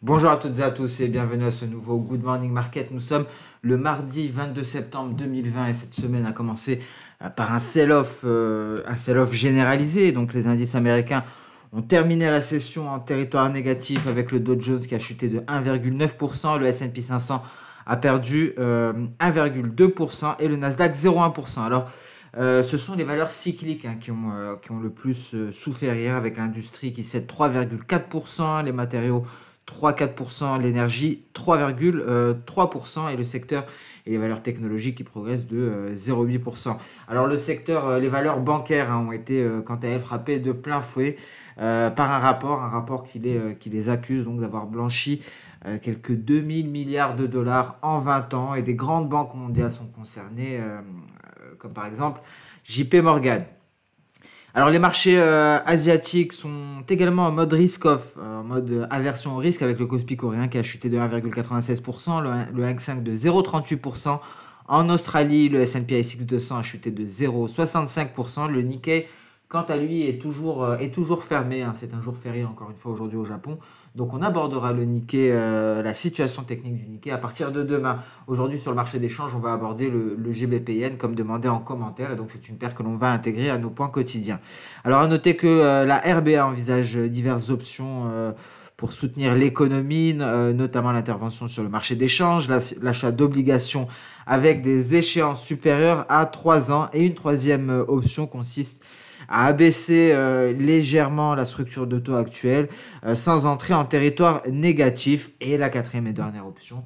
Bonjour à toutes et à tous et bienvenue à ce nouveau Good Morning Market. Nous sommes le mardi 22 septembre 2020 et cette semaine a commencé par un sell-off généralisé. Donc les indices américains ont terminé la session en territoire négatif avec le Dow Jones qui a chuté de 1,9%, le S&P 500 a perdu 1,2% et le Nasdaq 0,1%. Alors ce sont les valeurs cycliques qui ont le plus souffert hier, avec l'industrie qui cède 3,4%, les matériaux 3,4%, l'énergie 3,3% et le secteur et les valeurs technologiques qui progressent de 0,8%. Alors le secteur, les valeurs bancaires ont été quant à elles frappées de plein fouet par un rapport qui les accuse donc d'avoir blanchi quelques 2000 milliards de dollars en 20 ans, et des grandes banques mondiales sont concernées, comme par exemple JP Morgan. Alors les marchés asiatiques sont également en mode risk-off, en mode aversion au risque, avec le Kospi coréen qui a chuté de 1,96%, le Hang Seng de 0,38%. En Australie, le S&P ASX 200 a chuté de 0,65%. Le Nikkei, quant à lui, est toujours fermé. C'est un jour férié encore une fois aujourd'hui au Japon. Donc on abordera le Nikkei, la situation technique du Nikkei à partir de demain. Aujourd'hui sur le marché des changes, on va aborder le GBP-Yen comme demandé en commentaire, et donc c'est une paire que l'on va intégrer à nos points quotidiens. Alors à noter que la RBA envisage diverses options pour soutenir l'économie, notamment l'intervention sur le marché des changes, l'achat d'obligations avec des échéances supérieures à 3 ans, et une troisième option consiste à abaisser légèrement la structure de taux actuelle sans entrer en territoire négatif. Et la quatrième et dernière option,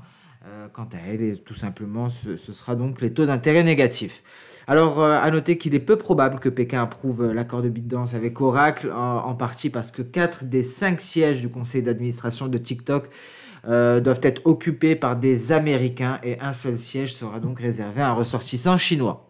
quant à elle, et tout simplement, ce sera donc les taux d'intérêt négatifs. Alors, à noter qu'il est peu probable que Pékin approuve l'accord de ByteDance avec Oracle, en partie parce que 4 des 5 sièges du conseil d'administration de TikTok doivent être occupés par des Américains, et un seul siège sera donc réservé à un ressortissant chinois.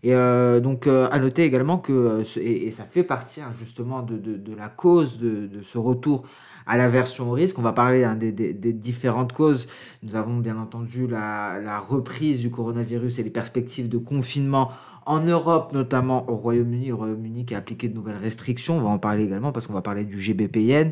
Et donc à noter également que, et ça fait partie justement de la cause de ce retour à l'aversion au risque. On va parler des différentes causes. Nous avons bien entendu la reprise du coronavirus et les perspectives de confinement en Europe, notamment au Royaume-Uni. Le Royaume-Uni qui a appliqué de nouvelles restrictions. On va en parler également parce qu'on va parler du GBP-Yen.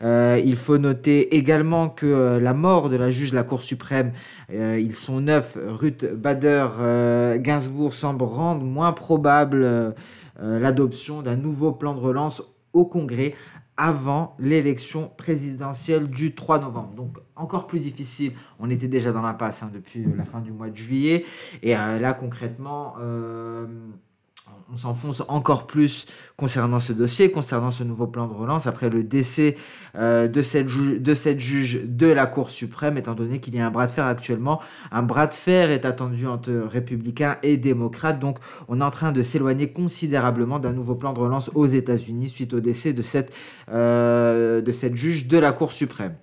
Il faut noter également que la mort de la juge de la Cour suprême, ils sont 9, Ruth Bader Ginsburg, semble rendre moins probable l'adoption d'un nouveau plan de relance au Congrès avant l'élection présidentielle du 3 novembre. Donc encore plus difficile, on était déjà dans l'impasse depuis la fin du mois de juillet, et là concrètement on s'enfonce encore plus concernant ce dossier, concernant ce nouveau plan de relance, après le décès de cette juge de la Cour suprême, étant donné qu'il y a un bras de fer actuellement. Un bras de fer est attendu entre républicains et démocrates, donc on est en train de s'éloigner considérablement d'un nouveau plan de relance aux États-Unis suite au décès de cette juge de la Cour suprême.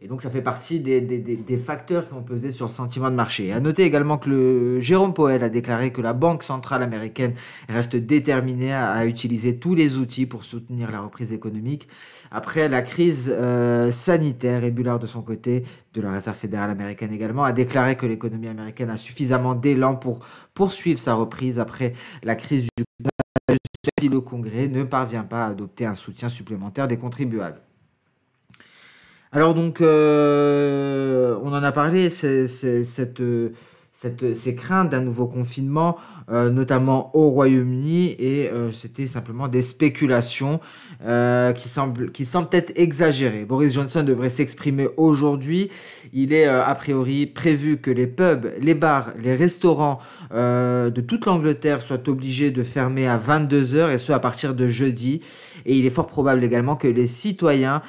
Et donc ça fait partie des facteurs qui ont pesé sur le sentiment de marché. Et à noter également que Jérôme Powell a déclaré que la Banque centrale américaine reste déterminée à utiliser tous les outils pour soutenir la reprise économique après la crise sanitaire. Et Bullard, de son côté, de la Réserve fédérale américaine également, a déclaré que l'économie américaine a suffisamment d'élan pour poursuivre sa reprise après la crise du coronavirus si le Congrès ne parvient pas à adopter un soutien supplémentaire des contribuables. Alors donc, on en a parlé, ces craintes d'un nouveau confinement, notamment au Royaume-Uni, et c'était simplement des spéculations qui semblent peut-être exagérées. Boris Johnson devrait s'exprimer aujourd'hui. Il est a priori prévu que les pubs, les bars, les restaurants de toute l'Angleterre soient obligés de fermer à 22h, et ce à partir de jeudi. Et il est fort probable également que les citoyens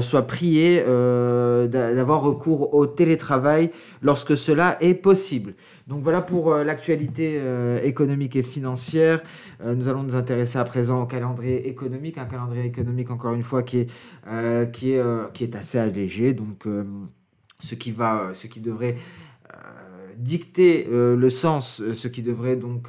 soient priés d'avoir recours au télétravail lorsque cela est possible. Donc voilà pour l'actualité économique et financière. Nous allons nous intéresser à présent au calendrier économique, un calendrier économique encore une fois qui est assez allégé, donc ce qui devrait dicter le sens, ce qui devrait donc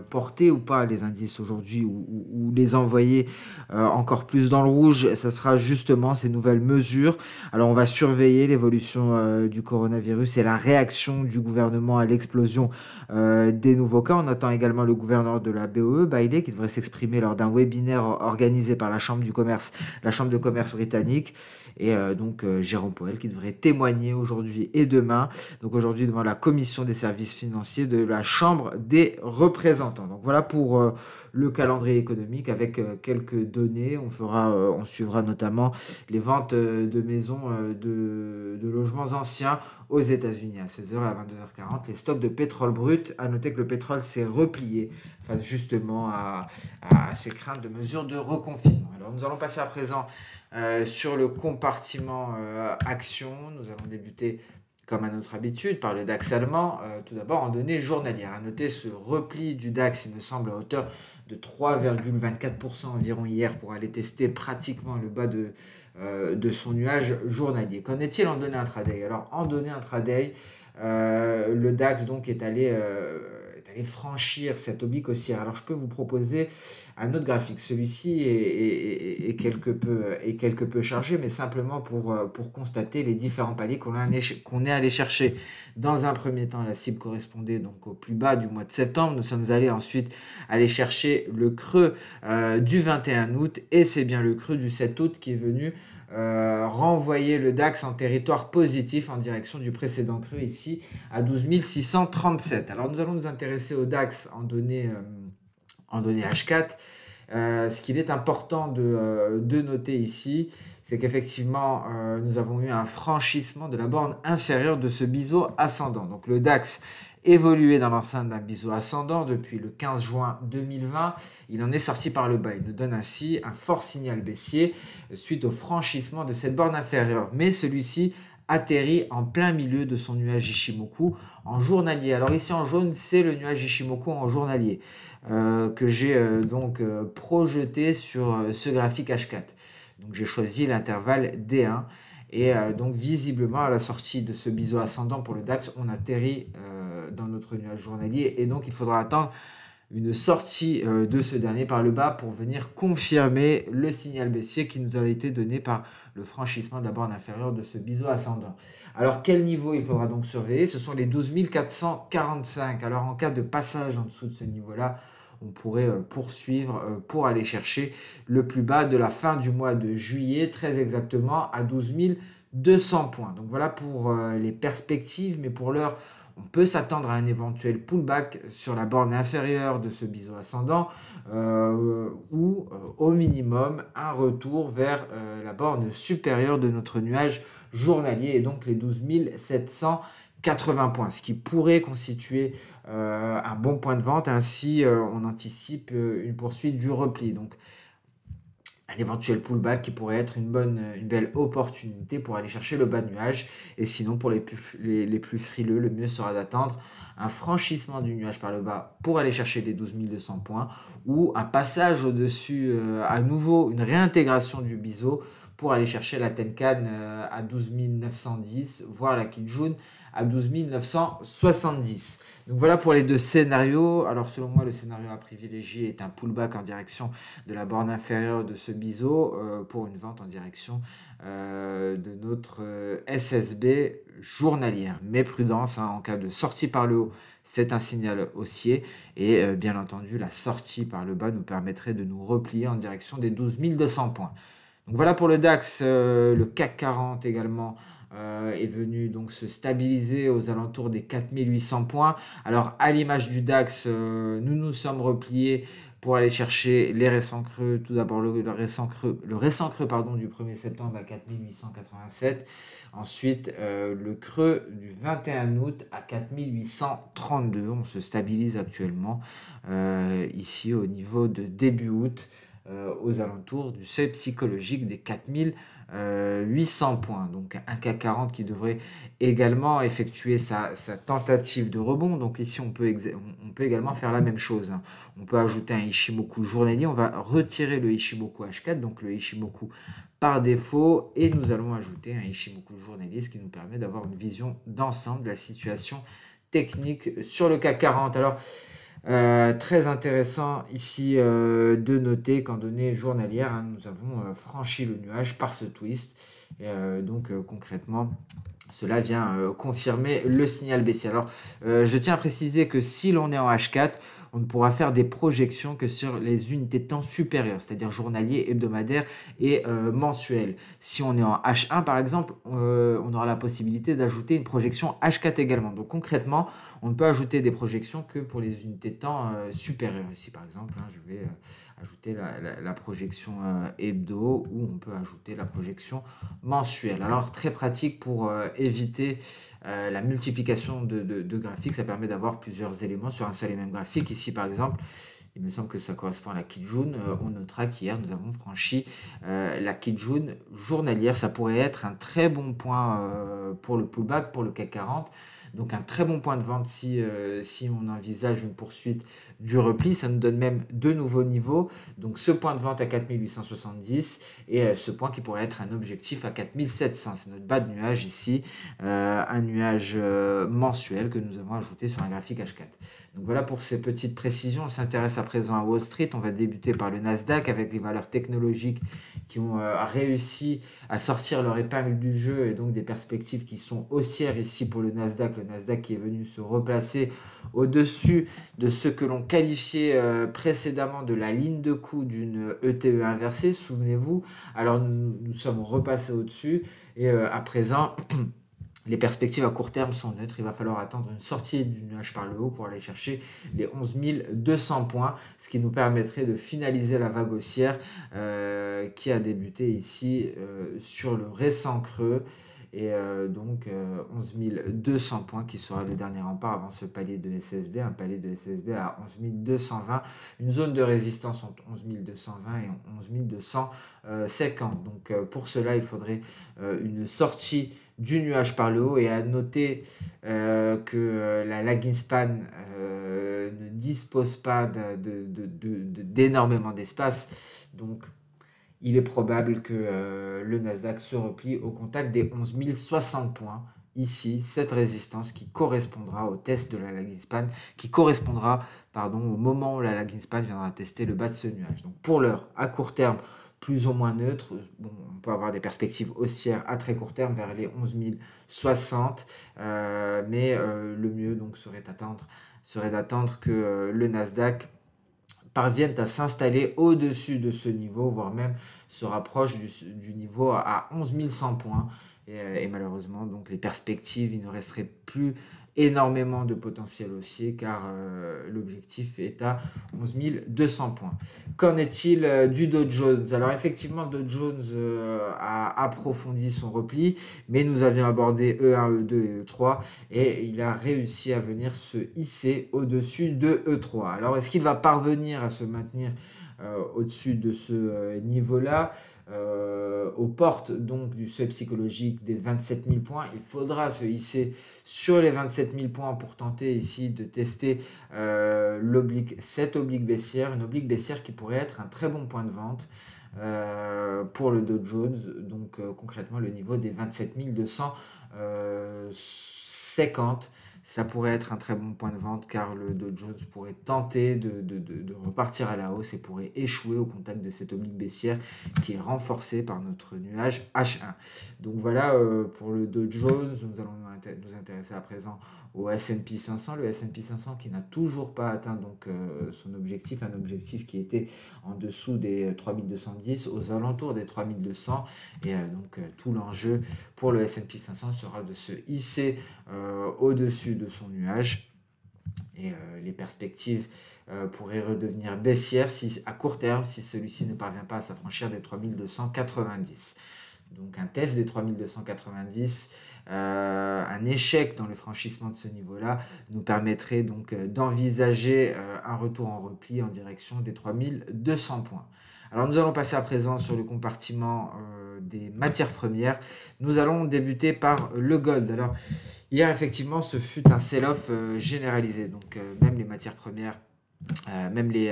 porter ou pas les indices aujourd'hui, ou les envoyer encore plus dans le rouge. Ça sera justement ces nouvelles mesures. Alors on va surveiller l'évolution du coronavirus et la réaction du gouvernement à l'explosion des nouveaux cas. On attend également le gouverneur de la BOE, Bailey, qui devrait s'exprimer lors d'un webinaire organisé par la Chambre de commerce britannique. et donc Jérôme Powell qui devrait témoigner aujourd'hui et demain, donc aujourd'hui devant la commission des services financiers de la Chambre des représentants. Donc voilà pour le calendrier économique avec quelques données. On suivra notamment les ventes de maisons de logements anciens aux États-Unis à 16h et à 22h40. Les stocks de pétrole brut, à noter que le pétrole s'est replié face justement à ces craintes de mesures de reconfinement. Alors nous allons passer à présent sur le compartiment action. Nous allons débuter comme à notre habitude par le DAX allemand, tout d'abord en données journalières. À noter ce repli du DAX, il me semble, à hauteur de 3,24% environ hier pour aller tester pratiquement le bas de son nuage journalier. Qu'en est-il en données intraday? Alors en données intraday, le DAX donc est allé franchir cette oblique haussière. Alors je peux vous proposer un autre graphique. Celui-ci est quelque peu chargé, mais simplement pour constater les différents paliers qu'on est allé chercher. Dans un premier temps, la cible correspondait donc au plus bas du mois de septembre. Nous sommes allés ensuite aller chercher le creux du 21 août et c'est bien le creux du 7 août qui est venu renvoyer le DAX en territoire positif en direction du précédent creux ici à 12 637. Alors nous allons nous intéresser au DAX en données H4. Ce qu'il est important de noter ici, c'est qu'effectivement nous avons eu un franchissement de la borne inférieure de ce biseau ascendant. Donc le DAX évolué dans l'enceinte d'un biseau ascendant depuis le 15 juin 2020. Il en est sorti par le bas. Il nous donne ainsi un fort signal baissier suite au franchissement de cette borne inférieure. Mais celui-ci atterrit en plein milieu de son nuage Ichimoku en journalier. Alors ici en jaune, c'est le nuage Ichimoku en journalier que j'ai projeté sur ce graphique H4. Donc j'ai choisi l'intervalle D1. Et donc visiblement à la sortie de ce biseau ascendant pour le DAX, on atterrit dans notre nuage journalier et donc il faudra attendre une sortie de ce dernier par le bas pour venir confirmer le signal baissier qui nous a été donné par le franchissement de la borne inférieure de ce biseau ascendant. Alors quel niveau il faudra donc surveiller? Ce sont les 12 445. Alors en cas de passage en dessous de ce niveau-là, on pourrait poursuivre pour aller chercher le plus bas de la fin du mois de juillet, très exactement à 12 200 points. Donc voilà pour les perspectives, mais pour l'heure, on peut s'attendre à un éventuel pullback sur la borne inférieure de ce biseau ascendant ou au minimum un retour vers la borne supérieure de notre nuage journalier et donc les 12 780 points, ce qui pourrait constituer un bon point de vente. Ainsi, on anticipe une poursuite du repli. Donc, un éventuel pullback qui pourrait être une belle opportunité pour aller chercher le bas de nuage. Et sinon, pour les plus frileux, le mieux sera d'attendre un franchissement du nuage par le bas pour aller chercher les 12 200 points ou un passage au-dessus, à nouveau, une réintégration du biseau pour aller chercher la Tenkan à 12 910, voire la Kijun à 12 970. Donc voilà pour les deux scénarios. Alors selon moi, le scénario à privilégier est un pullback en direction de la borne inférieure de ce biseau pour une vente en direction de notre SSB journalière. Mais prudence, en cas de sortie par le haut, c'est un signal haussier et bien entendu, la sortie par le bas nous permettrait de nous replier en direction des 12 200 points. Donc voilà pour le DAX, le CAC 40 également est venu donc se stabiliser aux alentours des 4800 points. Alors à l'image du DAX, nous nous sommes repliés pour aller chercher les récents creux. Tout d'abord le récent creux du 1er septembre à 4887. Ensuite le creux du 21 août à 4832. On se stabilise actuellement ici au niveau de début août. Aux alentours du seuil psychologique des 4800 points. Donc un CAC 40 qui devrait également effectuer sa tentative de rebond. Donc ici, on peut également faire la même chose. On peut ajouter un Ichimoku journalier. On va retirer le Ichimoku H4, donc le Ichimoku par défaut. Et nous allons ajouter un Ichimoku journalier, ce qui nous permet d'avoir une vision d'ensemble de la situation technique sur le CAC 40. Alors, très intéressant ici de noter qu'en données journalières, nous avons franchi le nuage par ce twist. Et, donc concrètement, Cela vient confirmer le signal baissier. Alors, je tiens à préciser que si l'on est en H4, on ne pourra faire des projections que sur les unités de temps supérieures, c'est-à-dire journalier, hebdomadaire et mensuel. Si on est en H1, par exemple, on aura la possibilité d'ajouter une projection H4 également. Donc, concrètement, on ne peut ajouter des projections que pour les unités de temps supérieures. Ici, par exemple, je vais ajouter la projection hebdo, ou on peut ajouter la projection mensuelle. Alors, très pratique pour éviter la multiplication de graphiques. Ça permet d'avoir plusieurs éléments sur un seul et même graphique. Ici, par exemple, il me semble que ça correspond à la Kijun. On notera qu'hier, nous avons franchi la Kijun journalière. Ça pourrait être un très bon point pour le pullback, pour le CAC 40. Donc un très bon point de vente si on envisage une poursuite du repli. Ça nous donne même deux nouveaux niveaux. Donc ce point de vente à 4870 et ce point qui pourrait être un objectif à 4700. C'est notre bas de nuage ici, un nuage mensuel que nous avons ajouté sur un graphique H4. Donc voilà pour ces petites précisions. On s'intéresse à présent à Wall Street. On va débuter par le Nasdaq avec les valeurs technologiques qui ont réussi à sortir leur épingle du jeu et donc des perspectives qui sont haussières ici pour le Nasdaq. Le Nasdaq qui est venu se replacer au-dessus de ce que l'on qualifiait précédemment de la ligne de coup d'une ETE inversée, souvenez-vous. Alors nous sommes repassés au-dessus et à présent les perspectives à court terme sont neutres. Il va falloir attendre une sortie du nuage par le haut pour aller chercher les 11 200 points, ce qui nous permettrait de finaliser la vague haussière qui a débuté ici sur le récent creux. Et donc 11 200 points qui sera le dernier rempart avant ce palier de SSB, un palier de SSB à 11 220, une zone de résistance entre 11 220 et 11 250. Donc pour cela, il faudrait une sortie du nuage par le haut, et à noter que la lagging span ne dispose pas d'énormément d'espace. Donc il est probable que le Nasdaq se replie au contact des 11 060 points. Ici, cette résistance qui correspondra au test de la lagging span, qui correspondra au moment où la lagging span viendra tester le bas de ce nuage. Donc pour l'heure, à court terme, plus ou moins neutre. Bon, on peut avoir des perspectives haussières à très court terme vers les 11 060, mais le mieux donc serait d'attendre que le Nasdaq parviennent à s'installer au-dessus de ce niveau, voire même se rapproche du niveau à 11 100 points. Et malheureusement, donc les perspectives, il ne resterait plus énormément de potentiel haussier car l'objectif est à 11 200 points. Qu'en est-il du Dow Jones? Alors effectivement, le Dow Jones a approfondi son repli, mais nous avions abordé E1, E2 et E3 et il a réussi à venir se hisser au-dessus de E3. Alors est-ce qu'il va parvenir à se maintenir au-dessus de ce niveau-là, aux portes donc du seuil psychologique des 27 000 points? Il faudra se hisser sur les 27 000 points pour tenter ici de tester cette oblique baissière, une oblique baissière qui pourrait être un très bon point de vente pour le Dow Jones, donc concrètement le niveau des 27 250. Ça pourrait être un très bon point de vente car le Dow Jones pourrait tenter de repartir à la hausse et pourrait échouer au contact de cette oblique baissière qui est renforcée par notre nuage H1. Donc voilà pour le Dow Jones. Nous allons nous intéresser à présent au S&P 500. Le S&P 500 qui n'a toujours pas atteint donc, son objectif, un objectif qui était en dessous des 3210, aux alentours des 3200. Et donc tout l'enjeu pour le S&P 500 sera de se hisser au-dessus de son nuage. Et les perspectives pourraient redevenir baissières à court terme si celui-ci ne parvient pas à s'affranchir des 3290. Donc un test des 3290, un échec dans le franchissement de ce niveau-là nous permettrait donc d'envisager un retour en repli en direction des 3200 points. Alors nous allons passer à présent sur le compartiment des matières premières. Nous allons débuter par le gold. Alors hier effectivement ce fut un sell-off généralisé, donc même les matières premières, même les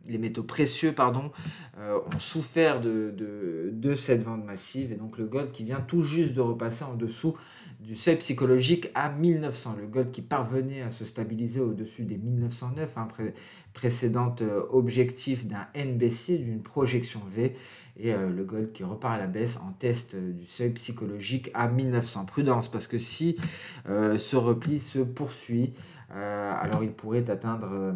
les métaux précieux pardon, ont souffert de cette vente massive, et donc le gold qui vient tout juste de repasser en dessous du seuil psychologique à 1900. Le gold qui parvenait à se stabiliser au-dessus des 1909, précédent objectif d'un N baissier, d'une projection V, et le gold qui repart à la baisse en test du seuil psychologique à 1900. Prudence, parce que si ce repli se poursuit, alors il pourrait atteindre...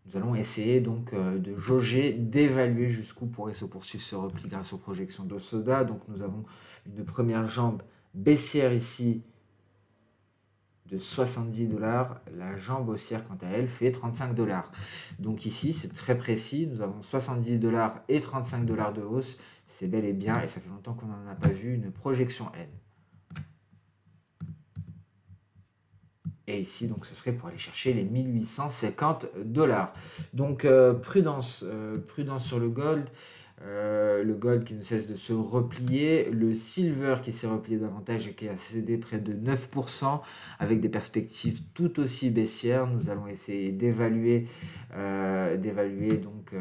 nous allons essayer donc de jauger, d'évaluer jusqu'où pourrait se poursuivre ce repli grâce aux projections d'Osoda. Donc nous avons une première jambe baissière ici de 70 $. La jambe haussière, quant à elle, fait 35 $. Donc ici, c'est très précis. Nous avons 70 $ et 35 $ de hausse. C'est bel et bien, et ça fait longtemps qu'on n'en a pas vu, une projection N. Et ici, donc, ce serait pour aller chercher les 1850 $. Donc, prudence sur le gold. Le gold qui ne cesse de se replier, le silver qui s'est replié davantage et qui a cédé près de 9% avec des perspectives tout aussi baissières. Nous allons essayer d'évaluer donc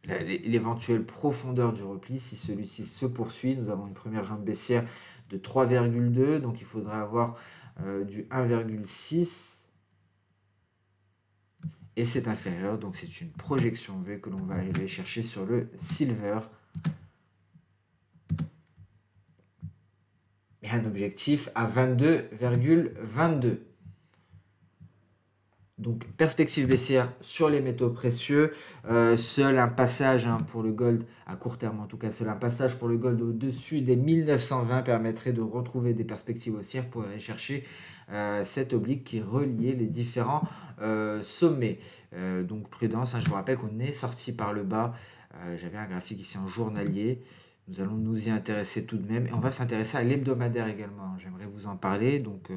l'éventuelle profondeur du repli. Si celui-ci se poursuit, nous avons une première jambe baissière de 3,2, donc il faudra avoir du 1,6. Et c'est inférieur, donc c'est une projection V que l'on va aller chercher sur le silver. Et un objectif à 22,22. Donc perspective baissière sur les métaux précieux. Seul un passage pour le gold, à court terme en tout cas, seul un passage pour le gold au-dessus des 1920 permettrait de retrouver des perspectives haussières pour aller chercher cet oblique qui reliait les différents sommets. Donc prudence, je vous rappelle qu'on est sorti par le bas. J'avais un graphique ici en journalier. Nous allons nous y intéresser tout de même. Et on va s'intéresser à l'hebdomadaire également. J'aimerais vous en parler. Donc,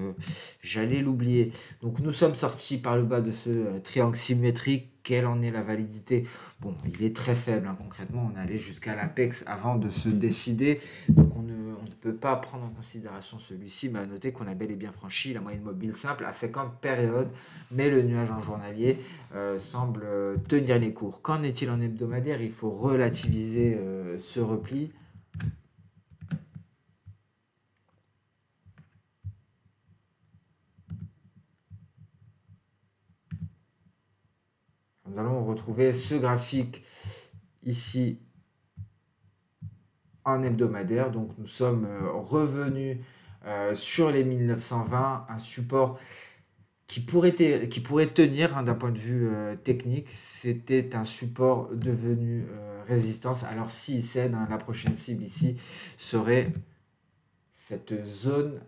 j'allais l'oublier. Donc, nous sommes sortis par le bas de ce triangle symétrique. Quelle en est la validité? Bon, il est très faible. Concrètement, on est allé jusqu'à l'apex avant de se décider. Donc, on ne peut pas prendre en considération celui-ci. Mais à noter qu'on a bel et bien franchi la moyenne mobile simple à 50 périodes. Mais le nuage en journalier semble tenir les cours. Qu'en est-il en hebdomadaire? Il faut relativiser ce repli. Nous allons retrouver ce graphique ici en hebdomadaire. Donc nous sommes revenus sur les 1920, un support qui pourrait tenir d'un point de vue technique. C'était un support devenu résistance. Alors s'il cède, la prochaine cible ici serait cette zone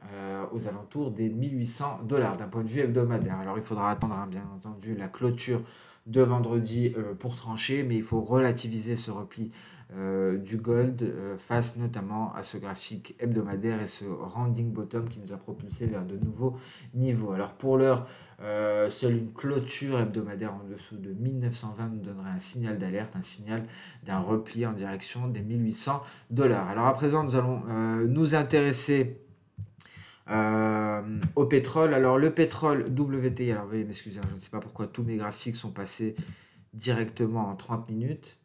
aux alentours des 1800 $ d'un point de vue hebdomadaire. Alors il faudra attendre bien entendu la clôture de vendredi pour trancher, mais il faut relativiser ce repli du gold face notamment à ce graphique hebdomadaire et ce rounding bottom qui nous a propulsé vers de nouveaux niveaux. Alors pour l'heure, seule une clôture hebdomadaire en dessous de 1920 nous donnerait un signal d'alerte, un signal d'un repli en direction des 1800 $. Alors à présent, nous allons nous intéresser au pétrole. Alors le pétrole WTI, alors veuillez m'excuser, je ne sais pas pourquoi tous mes graphiques sont passés directement en 30 minutes.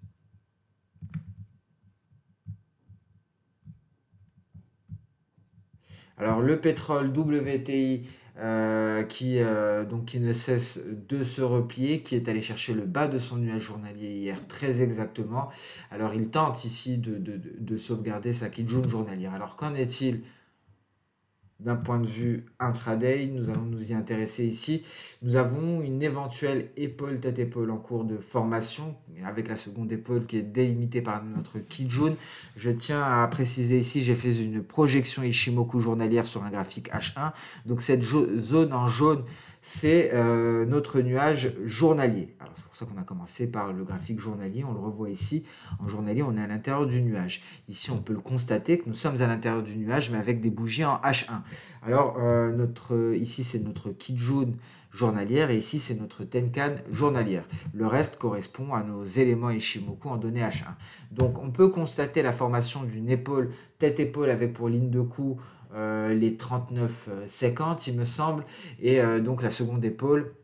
Alors le pétrole WTI qui ne cesse de se replier, qui est allé chercher le bas de son nuage journalier hier très exactement. Alors il tente ici de sauvegarder sa Kijun journalière. Alors qu'en est-il d'un point de vue intraday? Nous allons nous y intéresser ici. Nous avons une éventuelle épaule tête-épaule en cours de formation, avec la seconde épaule qui est délimitée par notre Kijun. Je tiens à préciser ici, j'ai fait une projection Ishimoku journalière sur un graphique H1. Donc cette zone en jaune, c'est notre nuage journalier. Alors c'est pour ça qu'on a commencé par le graphique journalier. On le revoit ici. En journalier, on est à l'intérieur du nuage. Ici, on peut le constater que nous sommes à l'intérieur du nuage, mais avec des bougies en H1. Alors, ici, c'est notre Kijun journalière et ici, c'est notre Tenkan journalière. Le reste correspond à nos éléments Ishimoku en données H1. Donc, on peut constater la formation d'une épaule, tête-épaule avec pour ligne de coup les 39,50 il me semble, et donc la seconde épaule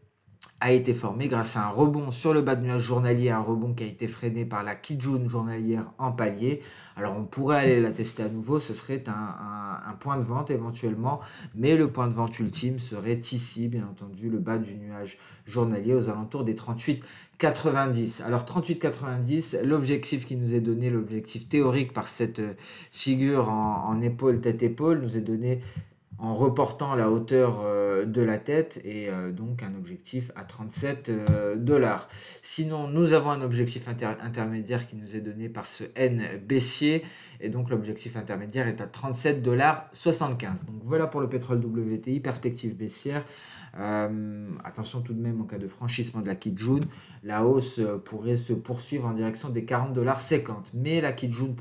a été formé grâce à un rebond sur le bas de nuage journalier, un rebond qui a été freiné par la Kijun journalière en palier. Alors on pourrait aller la tester à nouveau, ce serait un point de vente éventuellement, mais le point de vente ultime serait ici, bien entendu, le bas du nuage journalier aux alentours des 38,90. Alors 38,90, l'objectif qui nous est donné, l'objectif théorique par cette figure en épaule, tête-épaule, nous est donné en reportant la hauteur de la tête et donc un objectif à 37 dollars. Sinon, nous avons un objectif intermédiaire qui nous est donné par ce N baissier et donc l'objectif intermédiaire est à 37,75 dollars. Donc voilà pour le pétrole WTI, perspective baissière. Attention tout de même en cas de franchissement de la Kijun, la hausse pourrait se poursuivre en direction des 40,50 dollars. Mais la Kijun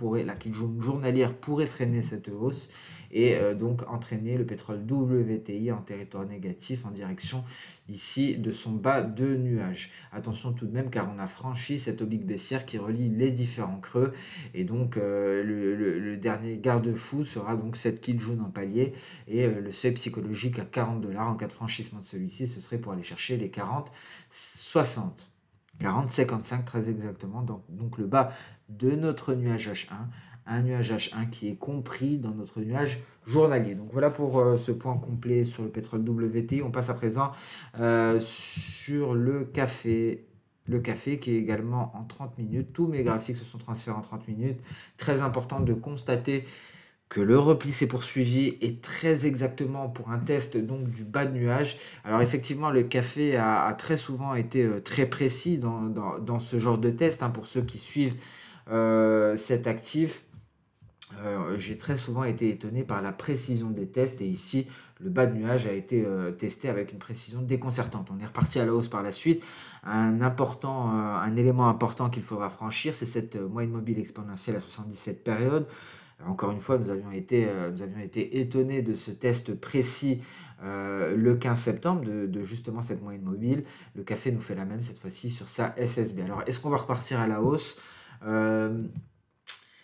journalière pourrait freiner cette hausse et donc entraîner le pétrole WTI en territoire négatif en direction ici de son bas de nuage. Attention tout de même car on a franchi cette oblique baissière qui relie les différents creux et donc le dernier garde-fou sera donc cette Kijun en palier et le seuil psychologique à 40 dollars en cas de franchissement de celui-ci, ce serait pour aller chercher les 40,60. 40,55 très exactement, donc le bas de notre nuage H1, un nuage H1 qui est compris dans notre nuage journalier. Donc voilà pour ce point complet sur le pétrole WTI. On passe à présent sur le café. Le café qui est également en 30 minutes. Tous mes graphiques se sont transférés en 30 minutes. Très important de constater que le repli s'est poursuivi et très exactement pour un test donc du bas de nuage. Alors effectivement, le café a très souvent été très précis dans ce genre de test. Pour ceux qui suivent cet actif, j'ai très souvent été étonné par la précision des tests et ici le bas de nuage a été testé avec une précision déconcertante. On est reparti à la hausse par la suite. Un élément important qu'il faudra franchir, c'est cette moyenne mobile exponentielle à 77 périodes. Encore une fois, nous avions été étonnés de ce test précis le 15 septembre de justement cette moyenne mobile. Le café nous fait la même cette fois-ci sur sa SSB. Alors, est-ce qu'on va repartir à la hausse?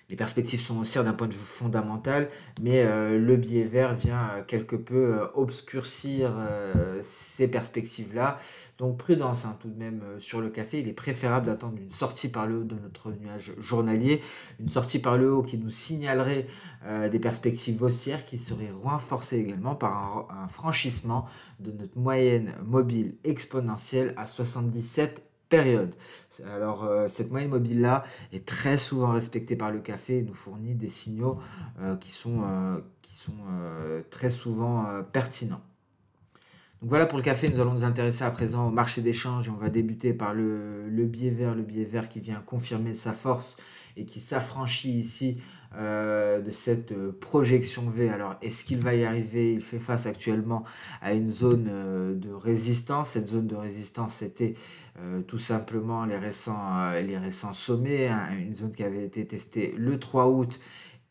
Les perspectives sont haussières d'un point de vue fondamental, mais le biais vert vient quelque peu obscurcir ces perspectives-là. Donc prudence tout de même sur le café. Il est préférable d'attendre une sortie par le haut de notre nuage journalier. Une sortie par le haut qui nous signalerait des perspectives haussières qui seraient renforcées également par un franchissement de notre moyenne mobile exponentielle à 77 période. Alors cette moyenne mobile là est très souvent respectée par le café et nous fournit des signaux qui sont très souvent pertinents. Donc voilà pour le café, nous allons nous intéresser à présent au marché d'échange et on va débuter par le biais vert qui vient confirmer sa force et qui s'affranchit ici de cette projection V. Alors est-ce qu'il va y arriver? Il fait face actuellement à une zone de résistance. Cette zone de résistance c'était tout simplement les récents sommets, une zone qui avait été testée le 3 août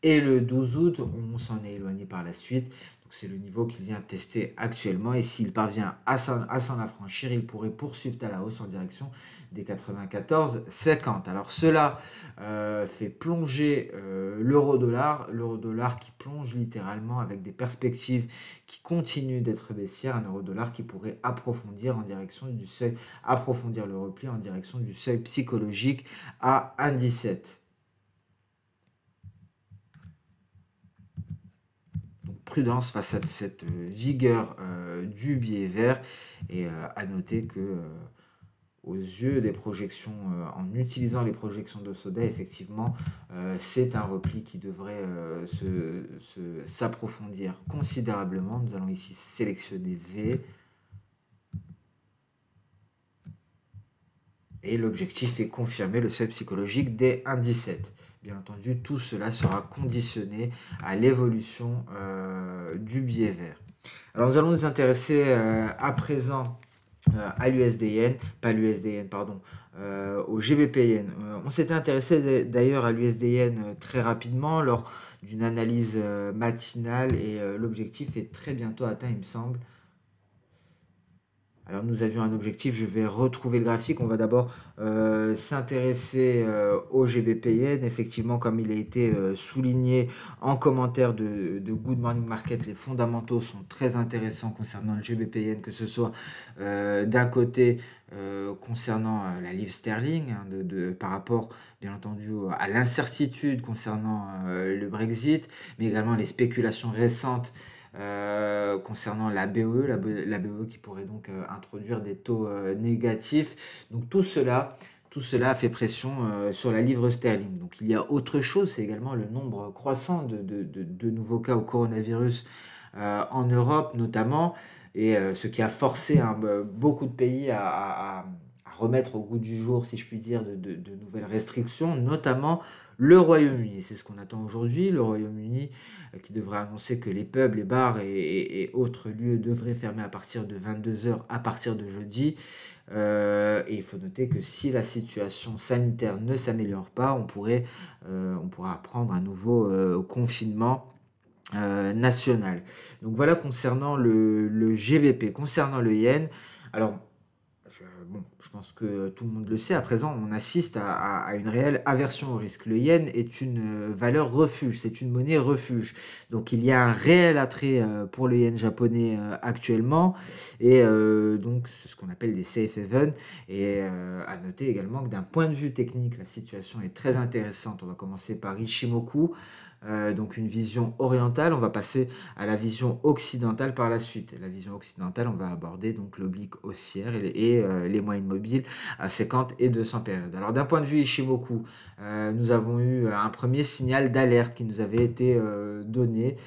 et le 12 août. On s'en est éloigné par la suite. C'est le niveau qu'il vient tester actuellement et s'il parvient à s'en affranchir, il pourrait poursuivre à la hausse en direction des 94,50. Alors cela fait plonger l'euro-dollar qui plonge littéralement avec des perspectives qui continuent d'être baissières, un euro-dollar qui pourrait approfondir le repli en direction du seuil psychologique à 1,17. Prudence face à cette vigueur du biais vert et à noter que aux yeux des projections, en utilisant les projections de Soda, effectivement, c'est un repli qui devrait s'approfondir considérablement. Nous allons ici sélectionner V. Et l'objectif est confirmer le seuil psychologique des 1,17. Bien entendu, tout cela sera conditionné à l'évolution du biais vert. Alors nous allons nous intéresser à présent à l'USDN, pas l'USDN, pardon, au GBPN. On s'était intéressé d'ailleurs à l'USDN très rapidement lors d'une analyse matinale et l'objectif est très bientôt atteint, il me semble. Alors nous avions un objectif, je vais retrouver le graphique. On va d'abord s'intéresser au GBP-Yen. Effectivement, comme il a été souligné en commentaire de Good Morning Market, les fondamentaux sont très intéressants concernant le GBP-Yen, que ce soit d'un côté concernant la livre sterling, hein, par rapport bien entendu à l'incertitude concernant le Brexit, mais également les spéculations récentes concernant la BOE qui pourrait donc introduire des taux négatifs. Donc tout cela a fait pression sur la livre sterling. Donc il y a autre chose, c'est également le nombre croissant de nouveaux cas au coronavirus en Europe notamment, et ce qui a forcé beaucoup de pays à remettre au goût du jour, si je puis dire, de nouvelles restrictions, notamment le Royaume-Uni. C'est ce qu'on attend aujourd'hui. Le Royaume-Uni qui devrait annoncer que les pubs, les bars et autres lieux devraient fermer à partir de 22 h à partir de jeudi. Et il faut noter que si la situation sanitaire ne s'améliore pas, on pourra prendre un nouveau confinement national. Donc voilà concernant le GBP. Concernant le yen, alors je pense que tout le monde le sait, à présent, on assiste à une réelle aversion au risque. Le yen est une valeur refuge, c'est une monnaie refuge. Donc il y a un réel attrait pour le yen japonais actuellement, et donc c'est ce qu'on appelle des safe haven. Et à noter également que d'un point de vue technique, la situation est très intéressante. On va commencer par Ichimoku. Donc une vision orientale, on va passer à la vision occidentale par la suite. La vision occidentale, on va aborder donc l'oblique haussière et les moyennes mobiles à 50 et 200 périodes. Alors d'un point de vue Ishimoku, nous avons eu un premier signal d'alerte qui nous avait été donné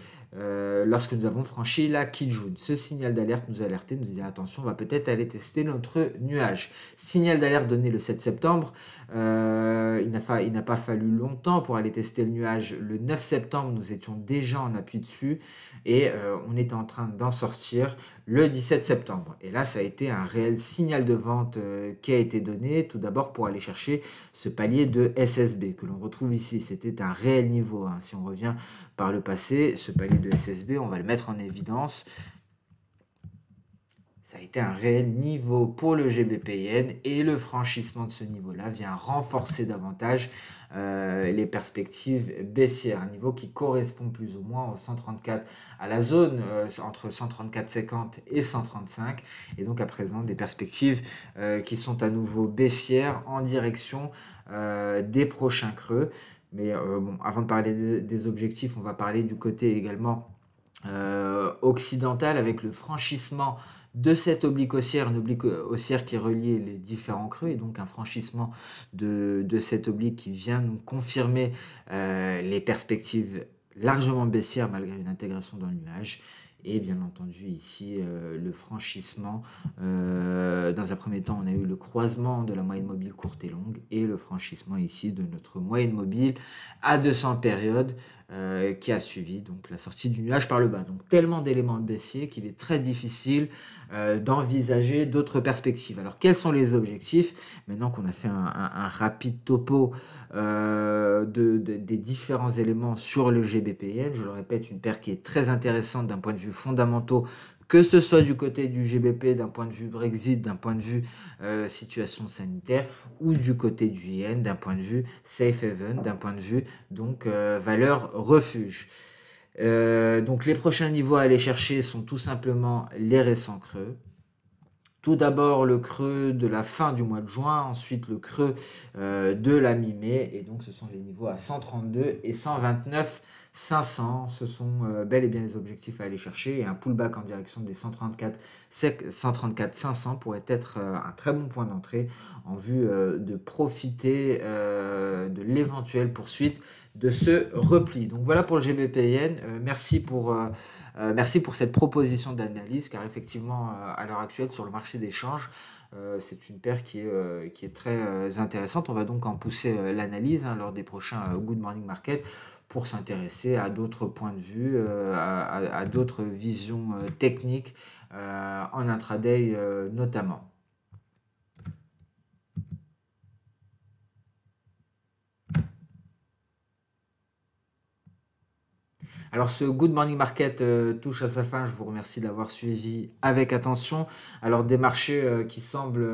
lorsque nous avons franchi la Kijun. Ce signal d'alerte nous alertait, nous disait attention, on va peut-être aller tester notre nuage. Signal d'alerte donné le 7 septembre. Il n'a pas fallu longtemps pour aller tester le nuage. Le 9 septembre, nous étions déjà en appui dessus et on était en train d'en sortir le 17 septembre. Et là, ça a été un réel signal de vente qui a été donné, tout d'abord pour aller chercher ce palier de SSB que l'on retrouve ici. C'était un réel niveau, hein. Si on revient par le passé, ce palier de SSB, on va le mettre en évidence. Ça a été un réel niveau pour le GBP-Yen et le franchissement de ce niveau-là vient renforcer davantage les perspectives baissières, un niveau qui correspond plus ou moins au 134, à la zone entre 134,50 et 135, et donc à présent des perspectives qui sont à nouveau baissières en direction des prochains creux. Mais bon, avant de parler des objectifs, on va parler du côté également occidentale avec le franchissement de cette oblique haussière, une oblique haussière qui reliait les différents creux, et donc un franchissement de cette oblique qui vient nous confirmer les perspectives largement baissières malgré une intégration dans le nuage. Et bien entendu ici le franchissement, dans un premier temps on a eu le croisement de la moyenne mobile courte et longue et le franchissement ici de notre moyenne mobile à 200 périodes qui a suivi donc la sortie du nuage par le bas. Donc tellement d'éléments baissiers qu'il est très difficile d'envisager d'autres perspectives. Alors quels sont les objectifs? Maintenant qu'on a fait un rapide topo des différents éléments sur le GBP-Yen, je le répète, une paire qui est très intéressante d'un point de vue fondamentaux, que ce soit du côté du GBP, d'un point de vue Brexit, d'un point de vue situation sanitaire, ou du côté du yen, d'un point de vue safe haven, d'un point de vue donc valeur refuge. Donc les prochains niveaux à aller chercher sont tout simplement les récents creux. Tout d'abord le creux de la fin du mois de juin, ensuite le creux de la mi-mai, et donc ce sont les niveaux à 132 et 129 500. Ce sont bel et bien les objectifs à aller chercher, et un pullback en direction des 134 500 pourrait être un très bon point d'entrée en vue de profiter de l'éventuelle poursuite de ce repli. Donc voilà pour le GBP-Yen. Merci pour cette proposition d'analyse, car effectivement, à l'heure actuelle, sur le marché des changes, c'est une paire qui est très intéressante. On va donc en pousser l'analyse lors des prochains Good Morning Market pour s'intéresser à d'autres points de vue, à d'autres visions techniques en intraday notamment. Alors ce Good Morning Market touche à sa fin. Je vous remercie de l'avoir suivi avec attention. Alors des marchés qui semblent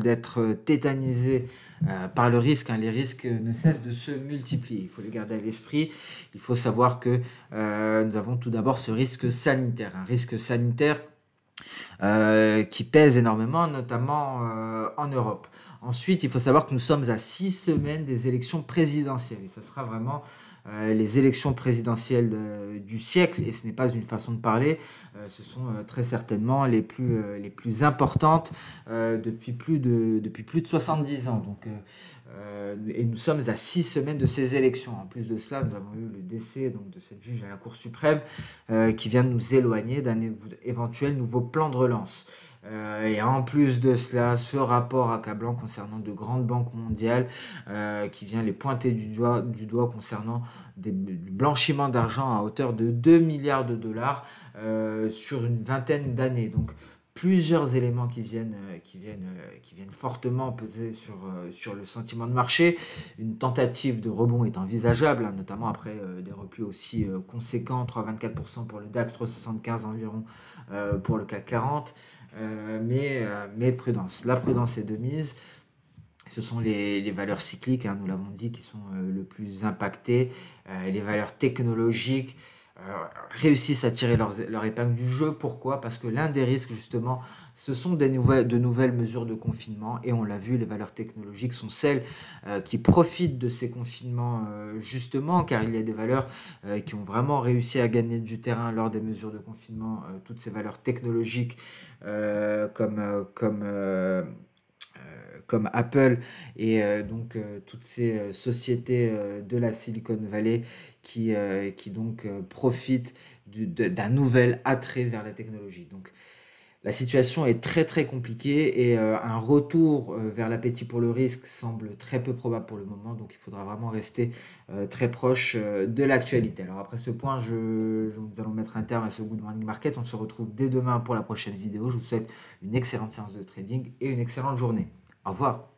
être tétanisés par le risque, hein. Les risques ne cessent de se multiplier. Il faut les garder à l'esprit. Il faut savoir que nous avons tout d'abord ce risque sanitaire. Un risque sanitaire qui pèse énormément, notamment en Europe. Ensuite, il faut savoir que nous sommes à 6 semaines des élections présidentielles. Et ça sera vraiment les élections présidentielles du siècle. Et ce n'est pas une façon de parler. Ce sont très certainement les plus importantes depuis plus de 70 ans. Donc, et nous sommes à 6 semaines de ces élections. En plus de cela, nous avons eu le décès donc, de cette juge à la Cour suprême qui vient de nous éloigner d'un éventuel nouveau plan de relance. Et en plus de cela, ce rapport accablant concernant de grandes banques mondiales qui vient les pointer du doigt concernant du blanchiment d'argent à hauteur de 2 milliards de dollars sur une vingtaine d'années. Donc plusieurs éléments qui viennent fortement peser sur le sentiment de marché. Une tentative de rebond est envisageable, hein, notamment après des replis aussi conséquents, 3,24% pour le DAX, 3,75 environ pour le CAC 40. Mais prudence. La prudence est de mise. Ce sont les valeurs cycliques, hein, nous l'avons dit, qui sont le plus impactées. Les valeurs technologiques réussissent à tirer leur épingle du jeu. Pourquoi? Parce que l'un des risques, justement, ce sont de nouvelles mesures de confinement. Et on l'a vu, les valeurs technologiques sont celles qui profitent de ces confinements, justement, car il y a des valeurs qui ont vraiment réussi à gagner du terrain lors des mesures de confinement. Toutes ces valeurs technologiques comme Apple et toutes ces sociétés de la Silicon Valley qui donc profitent d'un nouvel attrait vers la technologie. Donc la situation est très très compliquée et un retour vers l'appétit pour le risque semble très peu probable pour le moment, donc il faudra vraiment rester très proche de l'actualité. Alors après ce point, nous allons mettre un terme à ce Good Morning Market. On se retrouve dès demain pour la prochaine vidéo. Je vous souhaite une excellente séance de trading et une excellente journée. Au revoir.